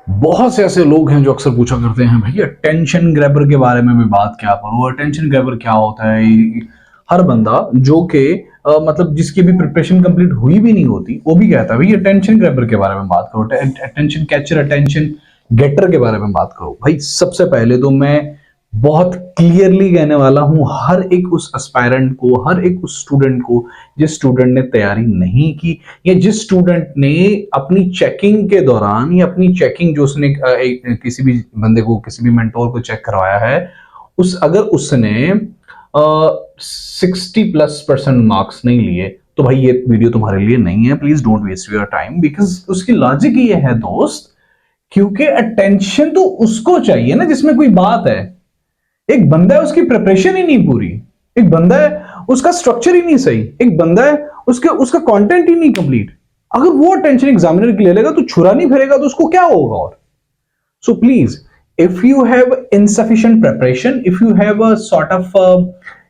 बहुत से ऐसे लोग हैं जो अक्सर पूछा करते हैं भैया अटेंशन ग्रैबर के बारे में मैं बात क्या करूं, अटेंशन ग्रैबर क्या होता है। हर बंदा जो कि मतलब जिसकी भी प्रिपरेशन कंप्लीट हुई भी नहीं होती वो भी कहता है भाई अटेंशन ग्रैबर के बारे में बात करो, अटेंशन कैचर, अटेंशन गेटर के बारे में बात करो। भाई सबसे पहले तो मैं बहुत क्लियरली कहने वाला हूं हर एक उस एस्पायरेंट को, हर एक उस स्टूडेंट को जिस स्टूडेंट ने तैयारी नहीं की, या जिस स्टूडेंट ने अपनी चेकिंग के दौरान या अपनी चेकिंग जो उसने किसी भी बंदे को, किसी भी मेंटोर को चेक करवाया है, अगर उसने 60+% मार्क्स नहीं लिए तो भाई ये वीडियो तुम्हारे लिए नहीं है। Please don't waste your time, because उसकी लॉजिक ये है दोस्त, क्योंकि अटेंशन तो उसको चाहिए ना जिसमें कोई बात है। एक बंदा है उसकी प्रिपरेशन ही नहीं पूरी, एक बंदा है उसका स्ट्रक्चर ही नहीं सही, एक बंदा है उसका कंटेंट ही नहीं कंप्लीट। अगर वो टेंशन एग्जामिनर की ले लेगा तो छुरा नहीं फिरेगा तो उसको क्या होगा। और so please, if you have insufficient preparation, if you have a sort of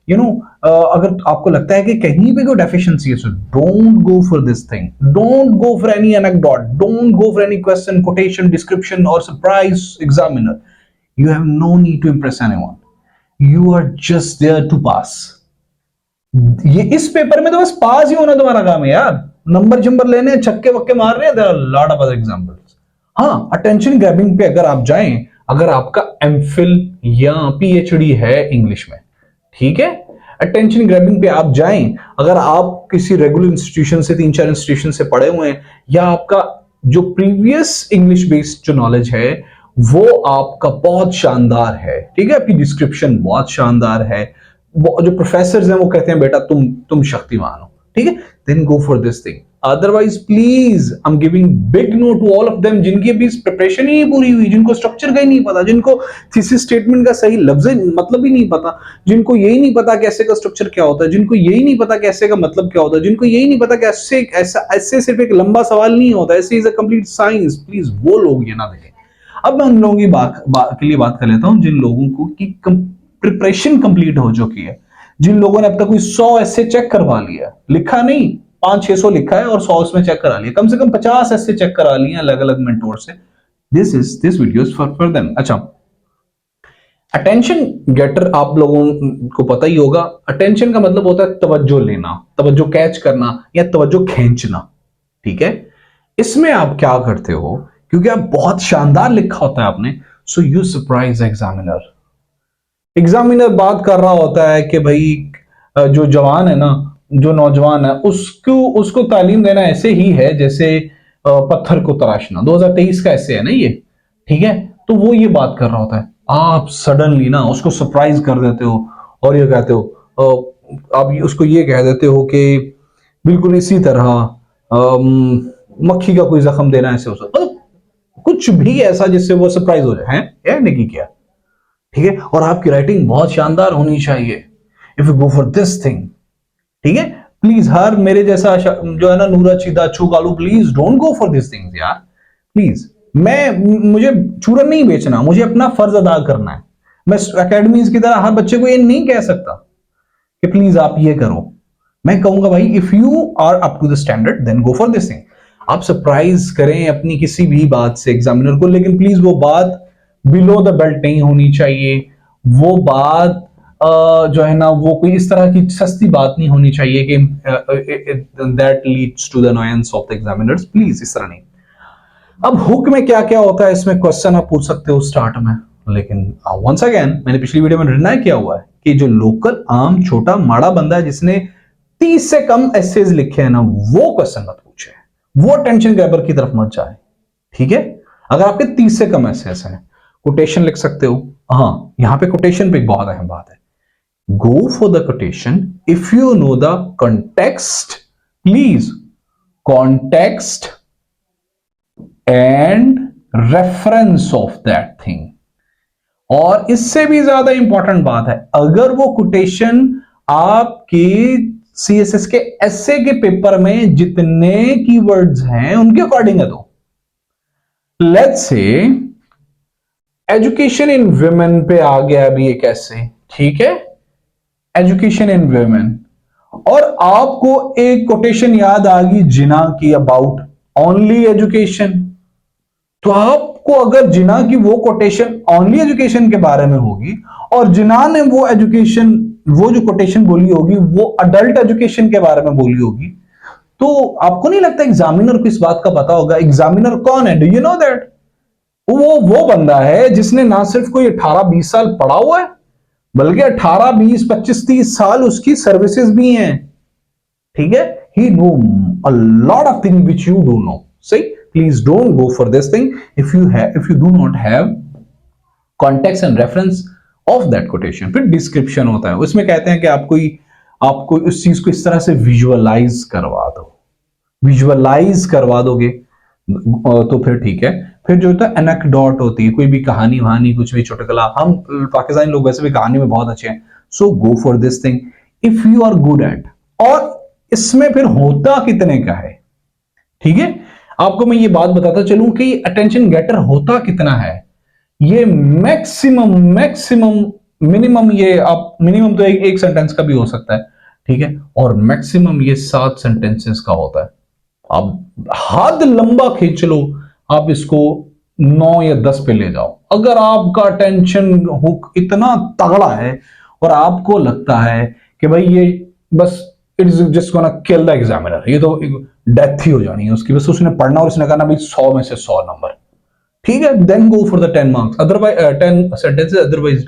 अगर आपको लगता है कि कहीं पे कोई डेफिशिएंसी है, so don't go for this thing, don't go for any anecdote, don't go for any question, quotation, description और surprise examiner. You have no need to impress anyone. You are just there to pass. ये इस paper में तो बस पास ही होना तुम्हारा काम है यार, नंबर जंबर लेने, छक्के वक्के मार रहे हैं। There are lot of other examples. हाँ, अटेंशन ग्रैबिंग पे अगर आप जाएं, अगर आपका एमफिल या पीएचडी है इंग्लिश में, ठीक है, अटेंशन ग्रैबिंग पे आप जाएं, अगर आप किसी रेगुलर इंस्टीट्यूशन से, 3-4 इंस्टीट्यूशन से पढ़े हुए हैं, या आपका जो प्रीवियस इंग्लिश बेस्ड जो नॉलेज है वो आपका बहुत शानदार है, ठीक है, आपकी डिस्क्रिप्शन बहुत शानदार है, जो प्रोफेसर हैं वो कहते हैं बेटा तुम शक्तिमान हो, ठीक है, then go for this thing. Otherwise please I am giving big no to all of them जिनकी अभी प्रिपरेशन ही नहीं पूरी हुई, जिनको स्ट्रक्चर का ही नहीं पता, जिनको थीसिस स्टेटमेंट का सही लफ्ज मतलब ही नहीं पता, जिनको यही नहीं पता कैसे का स्ट्रक्चर क्या होता है, जिनको यही नहीं पता कैसे का मतलब क्या होता है, जिनको यही नहीं पता कैसे ऐसे सिर्फ एक लंबा सवाल नहीं होता, ऐसे is a complete science. Please वो लोग ये ना देखें। अब मैं उन लोगों की के लिए बात कर लेता हूं जिन लोगों को की प्रिपरेशन कंप्लीट हो चुकी है, जिन लोगों ने अब तक कोई 100 ऐसे चेक करवा लिया, लिखा नहीं 500-600 लिखा है और 100 उसमें चेक करा लिया, कम से कम 50 ऐसे चेक करा लिए अलग अलग मेंटोर से। This video is for them. अच्छा, अटेंशन गेटर आप लोगों को पता ही होगा, अटेंशन का मतलब होता है तवज्जो लेना, तवज्जो कैच करना या तवज्जो खींचना, ठीक है। इसमें आप क्या करते हो, क्योंकि आप बहुत शानदार लिखा होता है आपने, so you surprise examiner. Examiner बात कर रहा होता है कि भाई जो जवान है ना, जो नौजवान है, उसको उसको तालीम देना ऐसे ही है जैसे पत्थर को तराशना। 2023 का ऐसे है ना ये, ठीक है। तो वो ये बात कर रहा होता है, आप सडनली ना उसको सरप्राइज कर देते हो और ये कहते हो, आप उसको ये कह देते हो कि बिल्कुल इसी तरह मक्खी का कोई जख्म देना ऐसे हो सकता, कुछ भी ऐसा जिससे वो सरप्राइज हो जाए, है नहीं किया, ठीक है। और आपकी राइटिंग बहुत शानदार होनी चाहिए if you go for this thing, ठीक है। प्लीज हर मेरे जैसा जो है ना नूरा चीदा अच्छू Kalu, please don't go for this things यार, प्लीज। मुझे चूरन नहीं बेचना, मुझे अपना फर्ज अदा करना है। मैं एकेडमीज की तरह हर बच्चे को ये नहीं कह सकता कि प्लीज आप ये करो। मैं कहूंगा भाई if you are up to the standard then go for this thing. आप सरप्राइज करें अपनी किसी भी बात से एग्जामिनर को, लेकिन प्लीज वो बात बिलो द बेल्ट नहीं होनी चाहिए, वो बात जो है ना वो कोई इस तरह की सस्ती बात नहीं होनी चाहिए कि that leads to the annoyance of the examiners. Please इस तरह नहीं। अब हुक में क्या क्या होता है, इसमें क्वेश्चन आप पूछ सकते हो स्टार्ट में, लेकिन वंस अगेन मैंने पिछली वीडियो में डिनाई किया हुआ है कि जो लोकल आम छोटा माड़ा बंदा है जिसने 30 से कम एसेज लिखे हैं ना, वो क्वेश्चन मत पूछे, वो टेंशन ग्रैबर की तरफ मत जाए, ठीक है। अगर आपके 30 से कम एसेज हैं, कोटेशन लिख सकते हो। हाँ, यहां पे कोटेशन पे एक बहुत अहम बात है, गो for the quotation if you know the context, please context and reference of that thing. और इससे भी ज्यादा इंपॉर्टेंट बात है, अगर वो कोटेशन आपके सीएसएस के एसए के पेपर में जितने कीवर्ड्स हैं उनके अकॉर्डिंग है, तो let's say education in women पे आ गया अभी एक ऐसे, ठीक है, एजुकेशन इन वुमेन, और आपको एक कोटेशन याद आ गई जिना की अबाउट ओनली एजुकेशन, तो आप आपको अगर जिना की वो कोटेशन ओनली एजुकेशन के बारे में होगी और जिना ने वो एजुकेशन, वो जो कोटेशन बोली होगी वो अडल्ट एजुकेशन के बारे में बोली होगी, तो आपको नहीं लगता एग्जामिनर को इस बात का पता होगा? एग्जामिनर कौन है? Do you know that? वो बंदा है जिसने ना सिर्फ कोई 18-20 साल पढ़ा हुआ है, बल्कि 18, 20, 25, 30 साल उसकी सर्विसेज भी हैं। ठीक है, he know a lot of things which you do know. See, please don't go for this thing if you do not have context and reference of that quotation. फिर डिस्क्रिप्शन होता है, उसमें कहते हैं कि आपको उस चीज को इस तरह से विजुअलाइज करवा दो, विजुअलाइज करवा दोगे तो फिर ठीक है। फिर जो होता है एनेक्डोट होती है, कोई भी कहानी वहानी कुछ भी चुटकुला, हम पाकिस्तानी लोग वैसे भी कहानी में बहुत अच्छे हैं, so go for this thing if you are good at. और इसमें फिर होता कितने का है, ठीक है, आपको मैं ये बात बताता चलूं कि अटेंशन गेटर होता कितना है। ये मैक्सिमम मिनिमम, ये आप मिनिमम तो एक सेंटेंस का भी हो सकता है, ठीक है, और मैक्सिमम ये 7 सेंटेंसेस का होता है। आप हद लंबा खींच लो, आप इसको 9 या 10 पे ले जाओ। अगर आपका अटेंशन हुक इतना तगड़ा है और आपको लगता है कि भाई ये बस it is just gonna kill the examiner, ये तो डेथ ही हो जानी है उसकी, बस उसने पढ़ना और उसने कहना भाई 100 में से 100 नंबर, ठीक है, then go for the 10 marks, otherwise 10 sentences otherwise.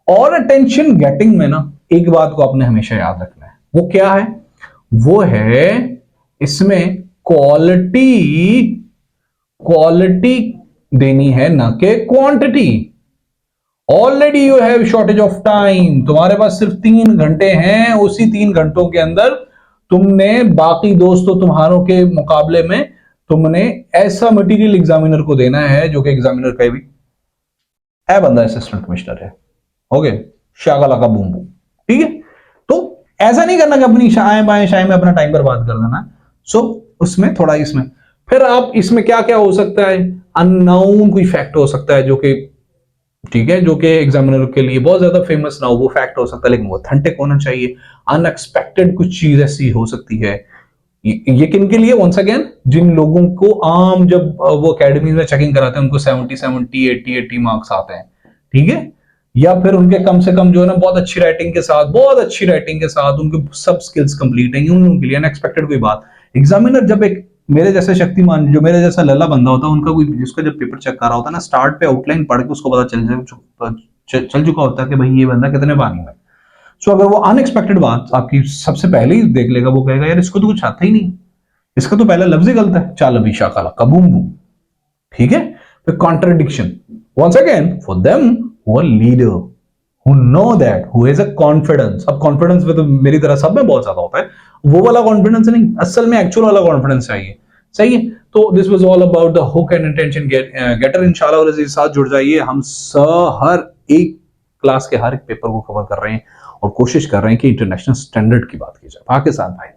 और अटेंशन गेटिंग में ना एक बात को आपने हमेशा याद रखना है, वो क्या है? वो है इसमें क्वालिटी देनी है, ना कि quantity. Already you have shortage of time, तुम्हारे पास सिर्फ 3 घंटे हैं, उसी 3 घंटों के अंदर तुमने बाकी दोस्तों तुम्हारों के मुकाबले में तुमने ऐसा मटेरियल एग्जामिनर को देना है जो कि एग्जामिनर का भी है बंदा असिस्टेंट कमिश्नर है, ओके, शागला का बूम बूम, ठीक है। तो ऐसा नहीं करना कि अपनी शाय में अपना टाइम बर्बाद कर देना। सो उसमें थोड़ा इसमें फिर आप इसमें क्या क्या हो सकता है, अननोन कोई फैक्ट हो सकता है जो कि ठीक है, जो कि एग्जामिनर के लिए बहुत ज्यादा फेमस ना हो, वो फैक्ट हो सकता है, लेकिन वो ऑथेंटिक होना चाहिए। अनएक्सपेक्टेड कुछ चीज ऐसी हो सकती है, ये किन के लिए? वंस अगेन, जिन लोगों को आम जब वो एकेडमी में चेकिंग कराते हैं उनको 70, 80 मार्क्स आते हैं, ठीक है, या फिर उनके कम से कम जो है ना बहुत अच्छी राइटिंग के साथ उनके सब स्किल्स कंप्लीट हैं, उन लोगों के लिए अनएक्सपेक्टेड कोई बात। एग्जामिनर जब एक मेरे जैसे शक्तिमान, जो मेरे जैसा लल्ला बंदा होता है, उनका कोई जिसका जब पेपर चेक कर रहा होता है ना, स्टार्ट पे आउटलाइन पढ़ के उसको पता चल चुका होता है कि भाई ये बंदा कितने पानी में। सो अगर वो अनएक्सपेक्टेड बात आपकी सबसे पहले ही देख लेगा, वो कहेगा यार इसको तो कुछ आता ही नहीं, इसका तो पहला लफ्ज ही गलत है, चाल अभी शाकाला कबूम बूम, ठीक है। फिर contradiction, once again for them who are leader, who know that, who has a confidence। अब कॉन्फिडेंस में तो मेरी तरह सब में बहुत ज्यादा होता है, वो वाला कॉन्फिडेंस नहीं, असल में एक्चुअल वाला कॉन्फिडेंस चाहिए, सही है। तो this was all about the hook and attention getter. इंशाल्लाह और इस साथ जुड़ जाइए, हम हर एक क्लास के हर एक पेपर को कवर कर रहे हैं और कोशिश कर रहे हैं कि इंटरनेशनल स्टैंडर्ड की बात की जाए। पाकिस्तान भाई